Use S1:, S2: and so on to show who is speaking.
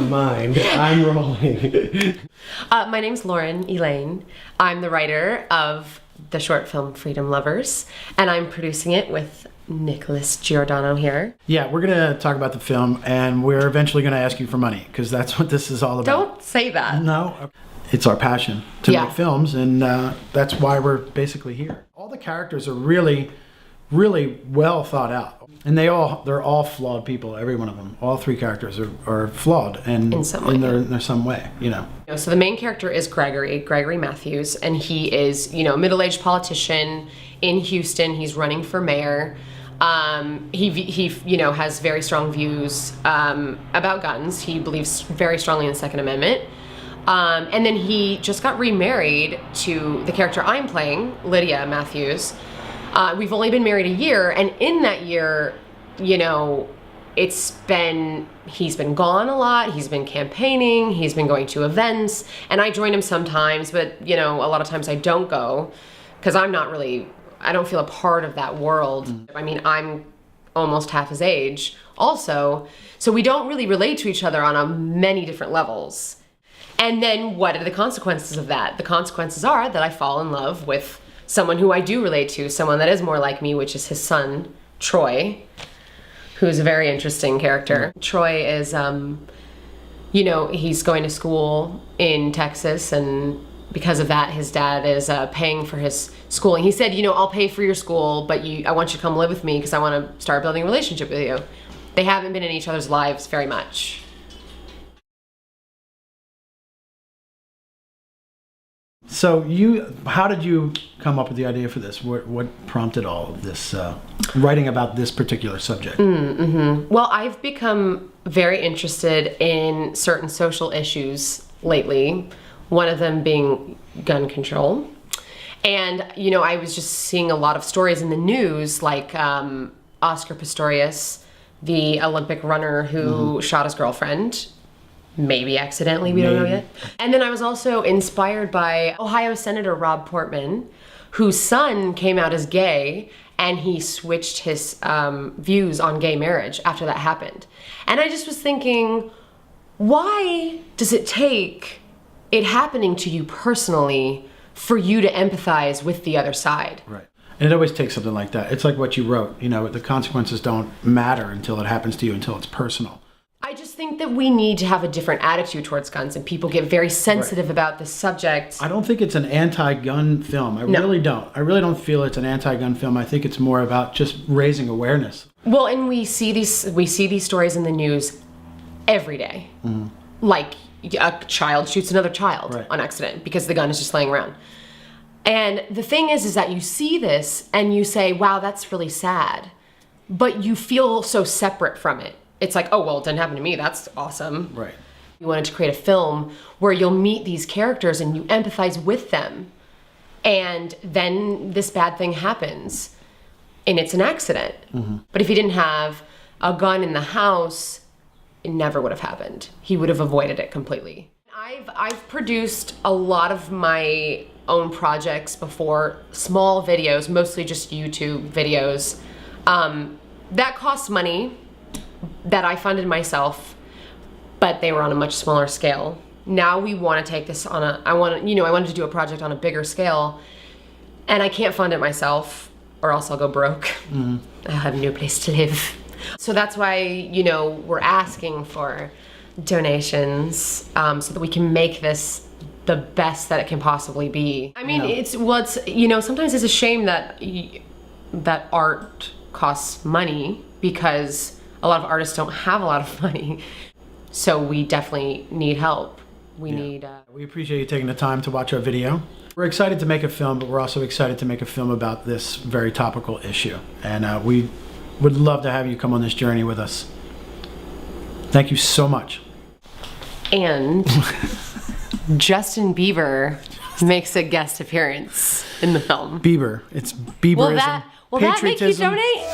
S1: mind. I'm rolling.
S2: My name's Lauren Elaine. I'm the writer of the short film Freedom Lovers, and I'm producing it with Nicholas Giordano here.
S3: Yeah, we're going to talk about the film, and we're eventually going to ask you for money, because that's what this is all about.
S2: Don't say that.
S3: No. It's our passion to make films, and that's why we're basically here. All the characters are really, really well thought out. And they're all flawed people, every one of them. All three characters are flawed in some way, you know.
S2: So the main character is Gregory Matthews, and he is, a middle-aged politician in Houston. He's running for mayor. He has very strong views about guns. He believes very strongly in the Second Amendment. And then he just got remarried to the character I'm playing, Lydia Matthews. We've only been married a year, and in that year, he's been gone a lot, he's been campaigning, he's been going to events, and I join him sometimes, but, a lot of times I don't go, because I don't feel a part of that world. I mean, I'm almost half his age also, so we don't really relate to each other on many different levels. And then what are the consequences of that? The consequences are that I fall in love with someone who I do relate to, someone that is more like me, which is his son, Troy, who's a very interesting character. Troy is, he's going to school in Texas, and because of that, his dad is paying for his schooling. He said, I'll pay for your school, but I want you to come live with me because I want to start building a relationship with you. They haven't been in each other's lives very much.
S3: So how did you come up with the idea for this? What prompted all of this, writing about this particular subject?
S2: Well, I've become very interested in certain social issues lately, one of them being gun control. And, I was just seeing a lot of stories in the news, like Oscar Pistorius, the Olympic runner who shot his girlfriend. Maybe accidentally, we don't know yet. And then I was also inspired by Ohio Senator Rob Portman, whose son came out as gay, and he switched his views on gay marriage after that happened. And I just was thinking, why does it take it happening to you personally for you to empathize with the other side?
S3: Right. And it always takes something like that. It's like what you wrote. The consequences don't matter until it happens to you, until it's personal.
S2: I just think that we need to have a different attitude towards guns, and people get very sensitive about this subject.
S3: I don't think it's an anti-gun film. I really don't. I really don't feel it's an anti-gun film. I think it's more about just raising awareness.
S2: Well, and we see these stories in the news every day. Like a child shoots another child on accident because the gun is just laying around. And the thing is that you see this and you say, wow, that's really sad. But you feel so separate from it. It's like, oh, well, it didn't happen to me. That's awesome.
S3: Right.
S2: You wanted to create a film where you'll meet these characters and you empathize with them. And then this bad thing happens. And it's an accident. But if he didn't have a gun in the house, it never would have happened. He would have avoided it completely. I've produced a lot of my own projects before, small videos, mostly just YouTube videos. That costs money, that I funded myself, but they were on a much smaller scale. Now we want to take this on I wanted to do a project on a bigger scale, and I can't fund it myself, or else I'll go broke. I'll have no place to live. So that's why, we're asking for donations, so that we can make this the best that it can possibly be. I mean, sometimes it's a shame that art costs money, because a lot of artists don't have a lot of money. So we definitely need help. We
S3: appreciate you taking the time to watch our video. We're excited to make a film, but we're also excited to make a film about this very topical issue. And we would love to have you come on this journey with us. Thank you so much.
S2: And Justin Bieber makes a guest appearance in the film.
S3: Bieber. It's Bieberism.
S2: Will that make you donate?